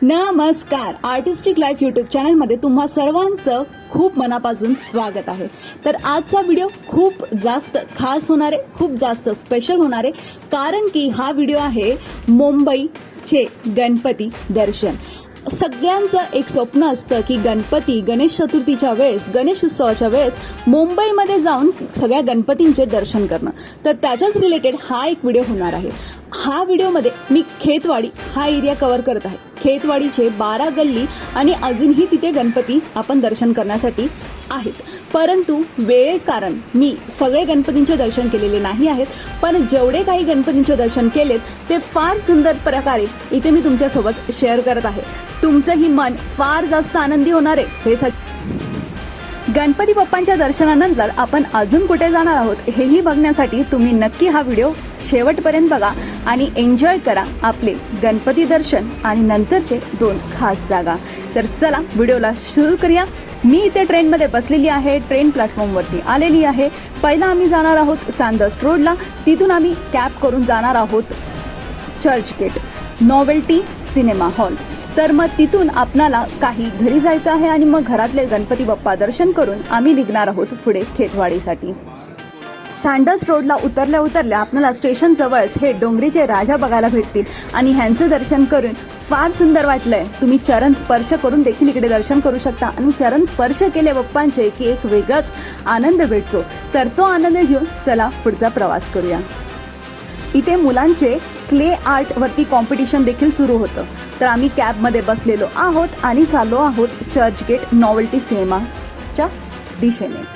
नमस्कार. Artistic life YouTube चॅनलमध्ये तुम्हा सर्वांचं खूप मनापासून स्वागत आहे. तर आजचा व्हिडिओ खूप जास्त खास होणार आहे, खूप जास्त स्पेशल होणार आहे, कारण की हा व्हिडिओ आहे मुंबईचे गणपती दर्शन. सगळ्यांचं एक स्वप्न असतं की गणपती गणेश चतुर्थीच्या वेळेस, गणेश उत्सवाच्या वेळेस मुंबईमध्ये जाऊन सगळ्या गणपतींचे दर्शन करणं. तर त्याच्याच रिलेटेड हा एक व्हिडिओ होणार आहे. हा व्हिडिओमध्ये मी खेतवाडी हा एरिया कव्हर करत आहे. खेतवाडीचे 12 गल्ली आणि अजूनही तिथे गणपती आपण दर्शन करण्यासाठी आहेत. परंतु वेळे कारण मी सगळे गणपतींचे दर्शन केलेले नाही आहेत, पण जेवढे काही गणपतींचे दर्शन केलेत ते फार सुंदर प्रकारे इथे मी तुमच्यासोबत शेअर करत आहे. तुमचंही मन फार जास्त आनंदी होणार आहे. हे गणपती बाप्पांच्या दर्शनानंतर आपण अजून कुठे जाणार आहोत हेही बघण्यासाठी तुम्ही नक्की हा व्हिडिओ शेवटपर्यंत बघा आणि एन्जॉय करा आपले गणपती दर्शन आणि नंतरचे 2 खास जागा. तर चला व्हिडिओला सुरू करूया. मी इथे ट्रेनमध्ये बसलेली आहे, ट्रेन प्लॅटफॉर्मवरती आलेली आहे. पहिला आम्ही जाणार आहोत सँडहर्स्ट रोडला, तिथून आम्ही कॅब करून जाणार आहोत चर्चगेट नॉवेल्टी सिनेमा हॉल. तर मग तिथून आपणाला काही घरी जायचं आहे आणि मग घरातले गणपती बाप्पा दर्शन करून आम्ही निघणार आहोत पुढे खेतवाडीसाठी. सँडहर्स्ट रोडला उतरल्या आपल्याला स्टेशन जवळच हे डोंगरीचे राजा बघायला भेटतील आणि ह्यांचं दर्शन करून फार सुंदर वाटलंय. तुम्ही चरण स्पर्श करून देखील इकडे दर्शन करू शकता आणि चरण स्पर्श केले बाप्पांचे की एक वेगळाच आनंद भेटतो. तर तो आनंद घेऊन चला पुढचा प्रवास करूया. इथे मुलांचे क्ले आर्ट वरती कॉम्पिटिशन देखील सुरू होतं. तर आम्ही कॅबमध्ये बसलेलो आहोत आणि चाललो आहोत चर्चगेट नॉवेल्टी सिनेमाच्या दिशेने.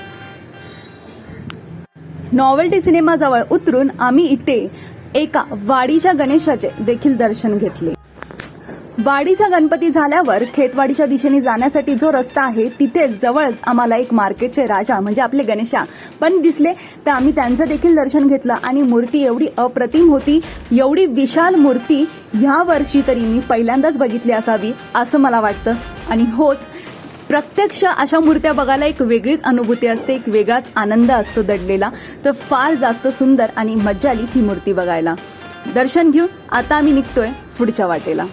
नॉवेल्टी सिनेमाजवळ उतरून आम्ही इथे एका वाडीच्या गणेशाचे देखील दर्शन घेतले. वाडीचा गणपती झाल्यावर खेतवाडीच्या दिशेने जाण्यासाठी जो रस्ता आहे तिथेच जवळच आम्हाला एक मार्केटचे राजा म्हणजे आपले गणेशा पण दिसले. तर आम्ही त्यांचं देखील दर्शन घेतलं आणि मूर्ती एवढी अप्रतिम होती, एवढी विशाल मूर्ती ह्या वर्षी तरी मी पहिल्यांदाच बघितली असावी असं मला वाटतं. आणि होच, प्रत्यक्ष अशा मूर्त्या बघायला एक वेगळीच अनुभूती असते, एक वेगळाच आनंद असतो दडलेला. तर फार जास्त सुंदर आणि मज्जा आली ही मूर्ती बघायला. दर्शन घेऊन आता आम्ही निघतोय पुढच्या वाटेला.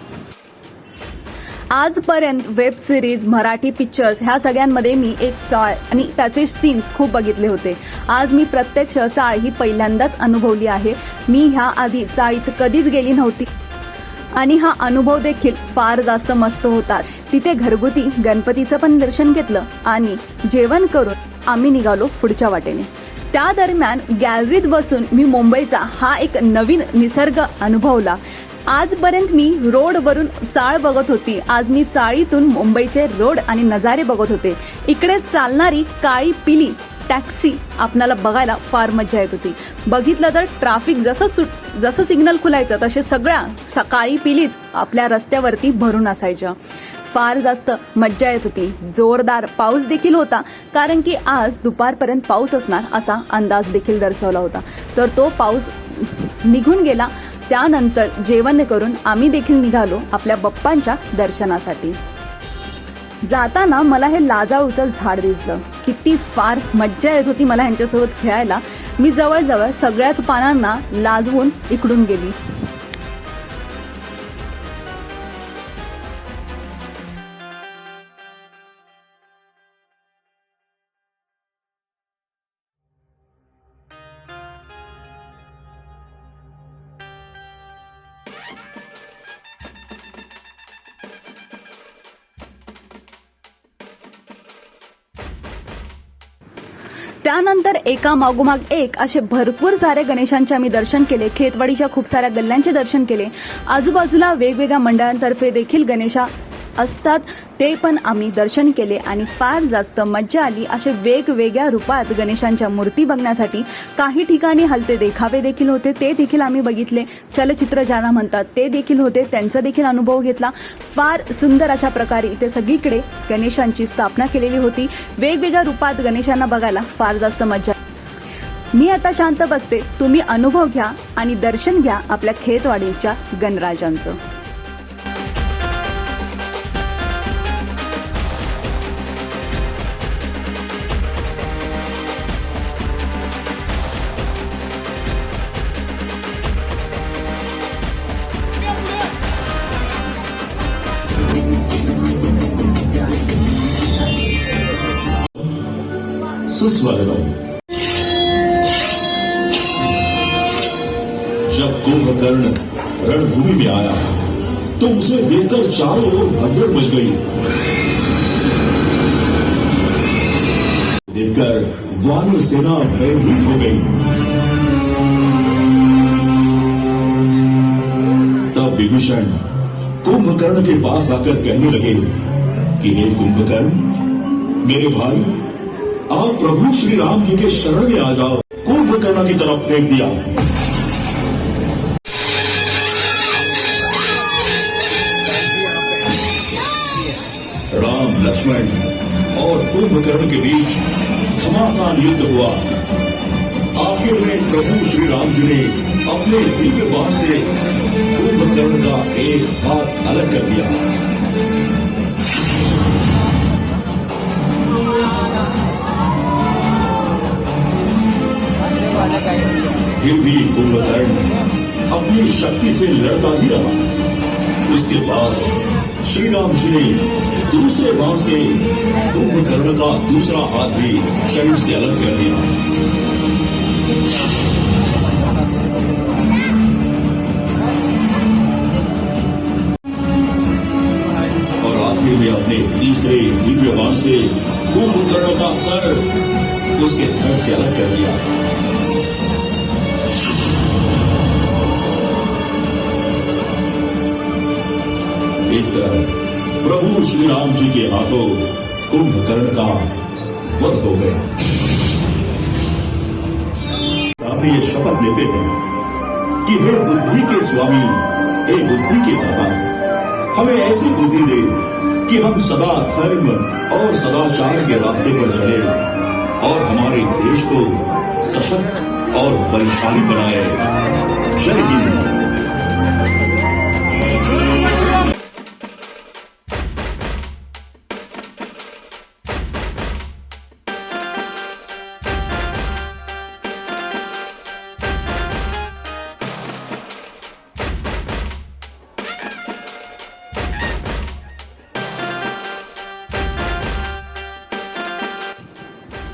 आजपर्यंत वेब सिरीज, मराठी पिक्चर्स ह्या सगळ्यांमध्ये मी एक चाळ आणि त्याचे सीन्स खूप बघितले होते. आज मी प्रत्यक्ष चाळ ही पहिल्यांदाच अनुभवली आहे. मी ह्या आधी चाळीत कधीच गेली नव्हती आणि हा अनुभव देखील फार जास्त मस्त होता. तिथे घरगुती गणपतीचं पण दर्शन घेतलं आणि जेवण करून आम्ही निघालो पुढच्या वाटेने. त्या दरम्यान गॅलरीत बसून मी मुंबईचा हा एक नवीन निसर्ग अनुभवला. आजपर्यंत मी रोडवरून चाळ बघत होती, आज मी चाळीतून मुंबईचे रोड आणि नजारे बघत होते. इकडे चालणारी काळी पिली टॅक्सी आपल्याला बघायला फार मजा येत होती. बघितलं तर ट्रॅफिक जसं सिग्नल खुलायचं तसे सगळ्या काळी पिलीच आपल्या रस्त्यावरती भरून असायच्या. फार जास्त मज्जा येत होती. जोरदार पाऊस देखील होता, कारण की आज दुपारपर्यंत पाऊस असणार असा अंदाज देखील दर्शवला होता. तर तो पाऊस निघून गेला. त्यानंतर जेवण करून आम्ही देखील निघालो आपल्या बाप्पांच्या दर्शनासाठी. जाताना मला हे लाजाळूचं झाड दिसलं. किती फार मज्जा येत होती मला ह्यांच्यासोबत खेळायला. मी जवळजवळ सगळ्याच पानांना लाजवून इकडून गेली. त्यानंतर एका मागोमाग एक असे भरपूर सारे गणेशांचे आम्ही दर्शन केले. खेतवाडीच्या खूप साऱ्या गल्ल्यांचे दर्शन केले. आजूबाजूला वेगवेगळ्या मंडळांतर्फे देखील गणेशा असतात, ते पण आम्ही दर्शन केले आणि फार जास्त मज्जा आली. असे वेगवेगळ्या रूपात गणेशांच्या मूर्ती बघण्यासाठी काही ठिकाणी हलते देखावे देखील होते, ते देखील आम्ही बघितले. चलचित्र ज्यांना म्हणतात ते देखील होते, त्यांचा देखील अनुभव घेतला. फार सुंदर अशा प्रकारे इथे सगळीकडे गणेशांची स्थापना केलेली होती. वेगवेगळ्या रूपात गणेशांना बघायला फार जास्त मज्जा. मी आता शांत बसते, तुम्ही अनुभव घ्या आणि दर्शन घ्या आपल्या खेतवाडीच्या गणराजांचं. सुस्वागतम। जब कुंभकर्ण रणभूमि में आया तो उसे देखकर चारों ओर भगदड़ मच गई। देखकर वानर सेना भयभीत हो गई। तब विभीषण कुंभकर्ण के पास आकर कहने लगे कि हे कुंभकर्ण, मेरे भाई, आप प्रभु श्री राम जी के शरण में आ जाओ। कुंभकर्ण की तरफ फेंक दिया। राम, लक्ष्मण और कुंभकर्ण के बीच घमासान युद्ध हुआ। आखिर में प्रभु श्री राम जी ने अपने दिव्य बाण से कुंभकर्ण का एक हाथ अलग कर दिया। फिर भी कुंभकर्ण अपनी शक्ति से लड़ता ही रहा। उसके बाद श्री राम जी ने दूसरे बाण से कुंभकर्ण का दूसरा हाथ भी शरीर से अलग कर दिया। और आखिर में अपने तीसरे दिव्य बाण से कुंभकर्ण का सर उसके धड़ से अलग कर दिया। इस तरह प्रभु श्री राम जी के हाथों कुंभकर्ण का वध हो गया। सामने ये शपथ लेते हैं कि हे बुद्धि के स्वामी, हे बुद्धि के दाता, हमें ऐसी बुद्धि दे कि हम सदा धर्म और सदाचार के रास्ते पर चले और हमारे देश को सशक्त और बलशाली बनाए। जय हिंद।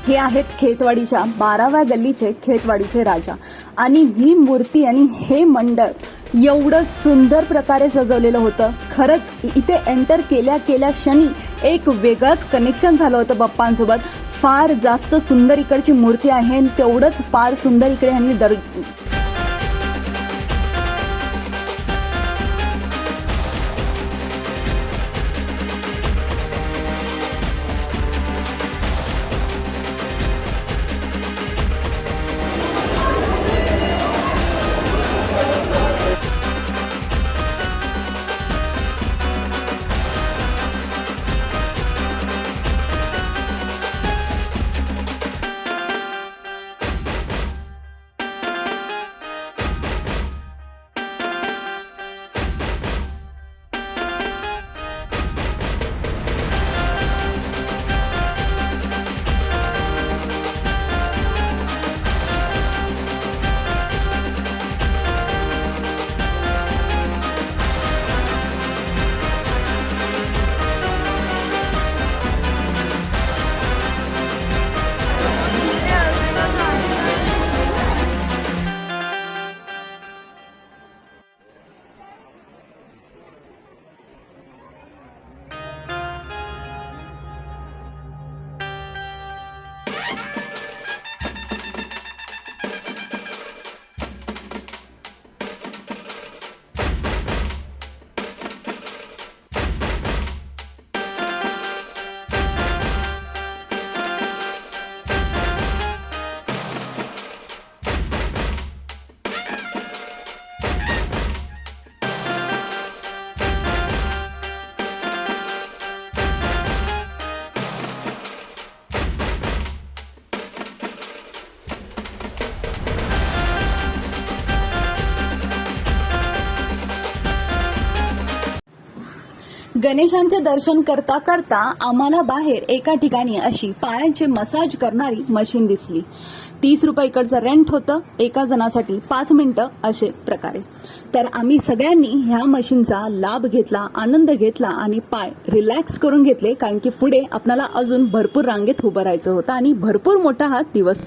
हे आहेत खेतवाडीच्या 12व्या गल्लीचे खेतवाडीचे राजा आणि ही मूर्ती आणि हे मंडळ एवढं सुंदर प्रकारे सजवलेलं होतं। खरंच इथे एंटर केल्या केल्या क्षणी एक वेगळंच कनेक्शन झालं होतं बाप्पांसोबत। फार जास्त सुंदर इकडची मूर्ती आहे आणि तेवढंच फार सुंदर इकडे ह्यांनी गणेशांचे दर्शन करता करता आम्हाला बाहेर एका ठिकाणी अशी पायांचे मसाज करणारी मशीन दिसली। 30 रुपये इकडचं रेंट होतं, एका जणासाठी 5 मिनिटं असे प्रकारे। तर आम्ही सगळ्यांनी ह्या मशीनचा लाभ घेतला, आनंद घेतला आणि पाय रिलॅक्स करून घेतले, कारण की पुढे आपल्याला अजून भरपूर रांगेत उभं राहायचं होतं आणि भरपूर मोठा हा दिवस.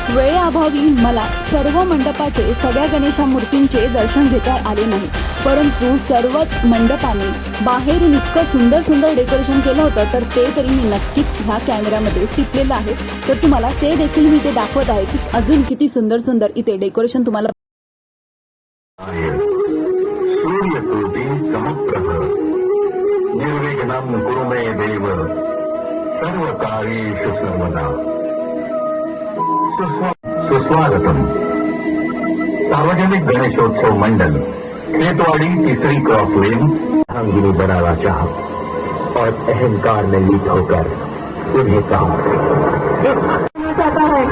वेळेअभावी मला सर्व मंडपाचे, सगळ्या गणेशा मूर्तींचे दर्शन घेता आले नाही, परंतु सर्वच मंडपांनी बाहेरून इतकं सुंदर सुंदर डेकोरेशन केलं होतं, तर ते तरी मी नक्कीच ह्या कॅमेऱ्यामध्ये टिपलेलं आहे. तर तुम्हाला ते देखील मी इथे दाखवत आहे की अजून किती सुंदर सुंदर इथे डेकोरेशन तुम्हाला. सूर्यकोटि समप्रभ निर्विघ्नं कुरु मे देव सर्वकार्येषु सर्वदा. सुस्वागतम. सार्वजनिक गणेशोत्सव मंडल खेतवाड़ी तीसरी क्रॉस लेन भांगिनी बनाना चाहा और अहंकार में लीन होकर उन्हें कहा चाहता है.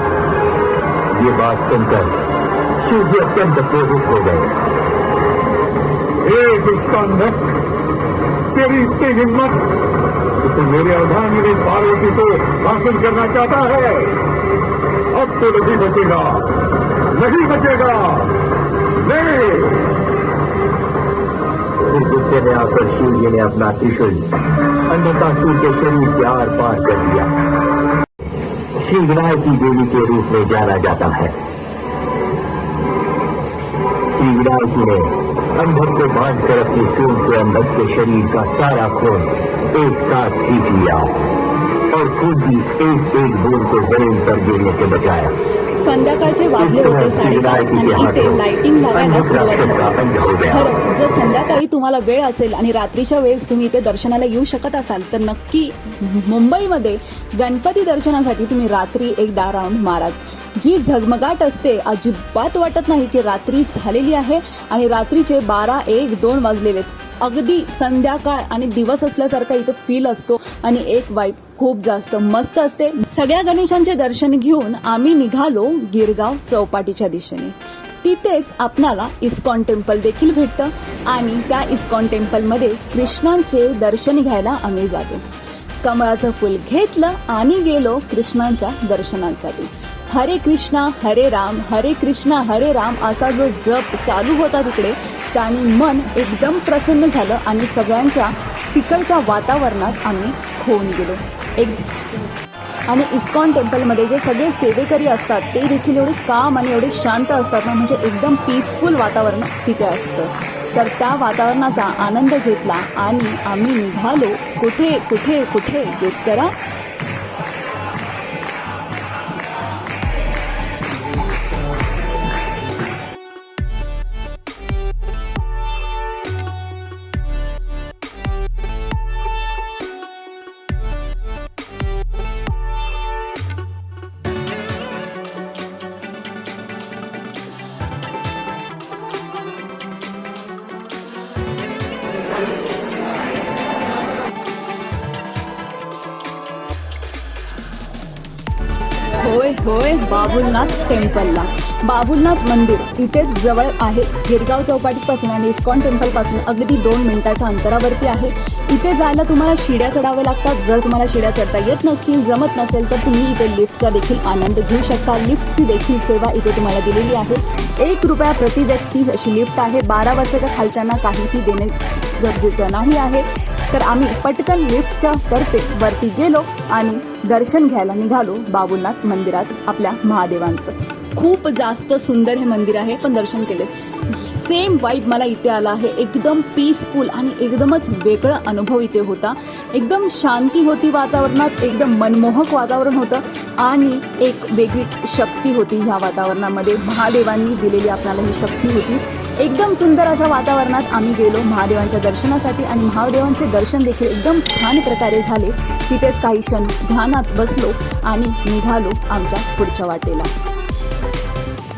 ये बात सुनकर शिव जी अत्यंत क्रोधित हो गए. तेरी इतनी हिम्मत तो मेरे अर्धांगिनी पार्वती को हासिल करना चाहता है. अब तो नहीं बचेगा, नहीं बचेगा. नहीं. फिर गुस्से में आकर शिव जी ने अपना त्रिशूल अन्नतासुर के शरीर के आर पार कर दिया. श्री विनायक की देवी के रूप में जाना जाता है. श्री विनायक ने अंधक को बांधकर अपनी सूंड के अंदर के शरीर का सारा खून एक साथ खींच लिया और खून की एक एक बूंद को जमीन पर गिरने से बचाया. संध्याकाळचे वाजले होते 5:30 आणि इथे लाइटिंग लागायला सुरुवात झाली. खरंच जर संध्याकाळी तुम्हाला वेळ असेल आणि रात्रीच्या वेळेस तुम्ही इथे दर्शनाला येऊ शकत असाल तर नक्की मुंबईमध्ये गणपती दर्शनासाठी तुम्ही रात्री एकदा राऊंड माराच. जी झगमगाट असते अजिबात वाटत नाही की रात्री झालेली आहे आणि रात्रीचे 12, 1, 2 वाजलेले. अगदी संध्याकाळ आणि दिवस असल्यासारखा इथे फील असतो आणि एक वाईब खूप जास्त मस्त असते. सगळ्या गणेशांचे दर्शन घेऊन आम्ही निघालो गिरगाव चौपाटीच्या दिशेने. तिथेच आपणाला इस्कॉन टेम्पल देखील भेटतं आणि त्या इस्कॉन टेम्पलमध्ये कृष्णांचे दर्शन घ्यायला आम्ही जातो. कमळाचं फुल घेतलं आणि गेलो कृष्णांच्या दर्शनांसाठी. हरे कृष्णा हरे राम, हरे कृष्णा हरे राम असा जो जप चालू होता तिकडे, त्याने मन एकदम प्रसन्न झालं आणि सगळ्यांच्या तिकडच्या वातावरणात आम्ही खोवून गेलो. आणि इस्कॉन टेम्पलमध्ये जे सगळे सेवेकरी असतात ते देखील एवढे काम आणि एवढे शांत असतात ना, म्हणजे एकदम पीसफुल वातावरण तिथे असतं. तर त्या वातावरणाचा आनंद घेतला आणि आम्ही निघालो कुठे कुठे कुठे गेस करा. होय होय, बाबुलनाथ टेम्पलला. बाबुलनाथ मंदिर इथेच जवळ आहे. गिरगाव चौपाटीपासून आणि इस्कॉन टेम्पलपासून अगदी 2 मिनिटाच्या अंतरावरती आहे. इथे जायला तुम्हाला शिड्या चढाव्या लागतात. जर तुम्हाला शिड्या चढता येत नसतील, जमत नसेल तर तुम्ही इथे लिफ्टचा देखील आनंद घेऊ शकता. लिफ्टची देखील सेवा इथे तुम्हाला दिलेली आहे. 1 रुपया प्रति व्यक्ती अशी लिफ्ट आहे. 12 वर्षाच्या खालच्यांना काहीही देणे गरजेचं नाही आहे. तर आम्ही पटकन लिफ्टच्या तर्फे वरती गेलो आणि दर्शन घ्यायला निघालो बाबुलनाथ मंदिरात आपल्या महादेवांचं. खूप जास्त सुंदर हे मंदिर आहे. पण दर्शन केले सेम वाईब मला इथे आला आहे. एकदम पीसफुल आणि एकदमच वेगळा अनुभव इथे होता. एकदम शांती होती वातावरणात, एकदम मनमोहक वातावरण होतं आणि एक वेगळीच शक्ती होती ह्या वातावरणामध्ये. महादेवांनी दिलेली आपल्याला ही शक्ती होती. एकदम सुंदर अशा वातावरणात आम्ही गेलो महादेवांच्या दर्शनासाठी आणि महादेवांचे दर्शन देखील एकदम छान प्रकारे झाले. तिथेच काही क्षण ध्यानात बसलो आणि निघालो आमच्या पुढच्या वाटेला.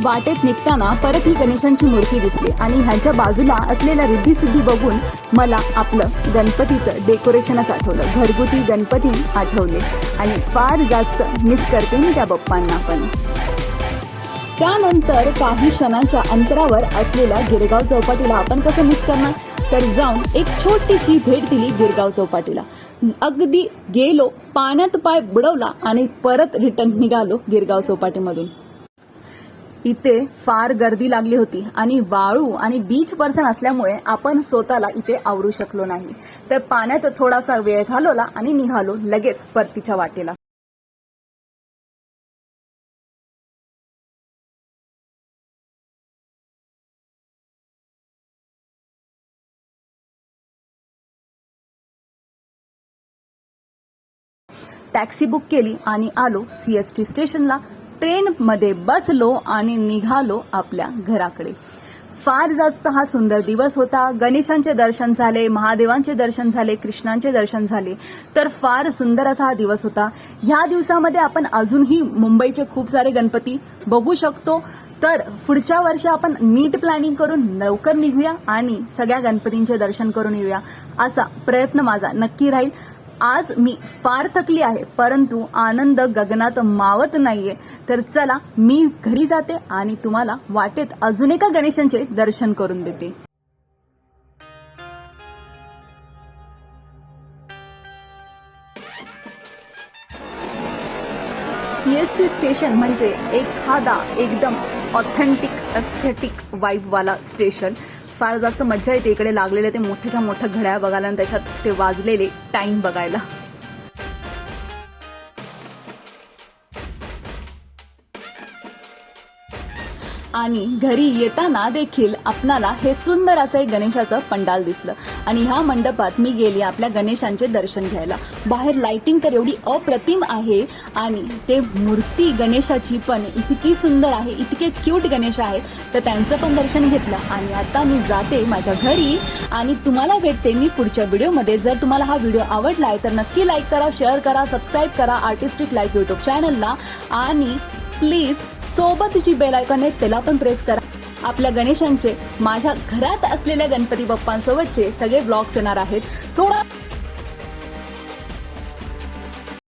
वाटेत निघताना परत ही गणेशांची मूर्ती दिसली आणि ह्यांच्या बाजूला असलेल्या रिद्धी-सिद्धी बघून मला आपलं गणपतीचं डेकोरेशनच आठवलं. घरगुती गणपती आठवले आणि फार जास्त मिस करते मी त्या बाप्पांना पण. त्यानंतर काही क्षणांच्या अंतरावर असलेल्या गिरगाव चौपाटीला आपण कसं मिस करणार, तर जाऊन एक छोटीशी भेट दिली गिरगाव चौपाटीला. अगदी गेलो, पाण्यात पाय बुडवला आणि परत रिटर्न निघालो गिरगाव चौपाटीमधून. इथे फार गर्दी लागली होती आणि वाळू आणि बीच पर्सन असल्यामुळे आपण स्वतःला इथे आवरू शकलो नाही. तर पाण्यात थोडासा वेळ घालवला आणि निघालो लगेच परतीच्या वाटेला. टॅक्सी बुक केली आणि आलो सीएसटी स्टेशनला. ट्रेनमध्ये बसलो आणि निघालो आपल्या घराकडे. फार जास्त हा सुंदर दिवस होता. गणेशांचे दर्शन झाले, महादेवांचे दर्शन झाले, कृष्णांचे दर्शन झाले. तर फार सुंदर असा हा दिवस होता. ह्या दिवसामध्ये आपण अजूनही मुंबईचे खूप सारे गणपती बघू शकतो. तर पुढच्या वर्षी आपण नीट प्लॅनिंग करून लवकर निघूया आणि सगळ्या गणपतींचे दर्शन करून येऊया असा प्रयत्न माझा नक्की राहील. आज मी फार थकली आहे, परंतु आनंद गगनात मावत नाहीये. तर चला मी घरी जाते आणि तुम्हाला वाटेत अजून एका गणेशांचे दर्शन करून देते. सीएसटी स्टेशन म्हणजे एखादा एकदम ऑथेंटिक एस्थेटिक वाईबवाला स्टेशन. फार जास्त मजा येते इकडे लागलेले ते मोठ्याच्या मोठ्या घड्याळ बघायला आणि त्याच्यात ते वाजलेले टाइम बघायला. आणि घरी येताना देखील आपणाला हे सुंदर असं एक गणेशाचं पंडाल दिसलं आणि ह्या मंडपात मी गेली आपल्या गणेशांचे दर्शन घ्यायला. बाहेर लाइटिंग तर एवढी अप्रतिम आहे आणि ते मूर्ती गणेशाची पण इतकी सुंदर आहे, इतके क्यूट गणेश आहेत. तर त्यांचं पण दर्शन घेतलं आणि आता मी जाते माझ्या घरी आणि तुम्हाला भेटते मी पुढच्या व्हिडिओमध्ये. जर तुम्हाला हा व्हिडिओ आवडलाय तर नक्की लाईक करा, शेअर करा, सबस्क्राईब करा आर्टिस्टिक लाईफ युट्यूब चॅनलला आणि प्लीज सोबत जी बेल आयकॉन आहे त्याला पण प्रेस करा. आपल्या गणेशांचे माझ्या घरात असलेल्या गणपती बाप्पांसोबतचे सगळे व्लॉग्स येणार आहेत. थोडा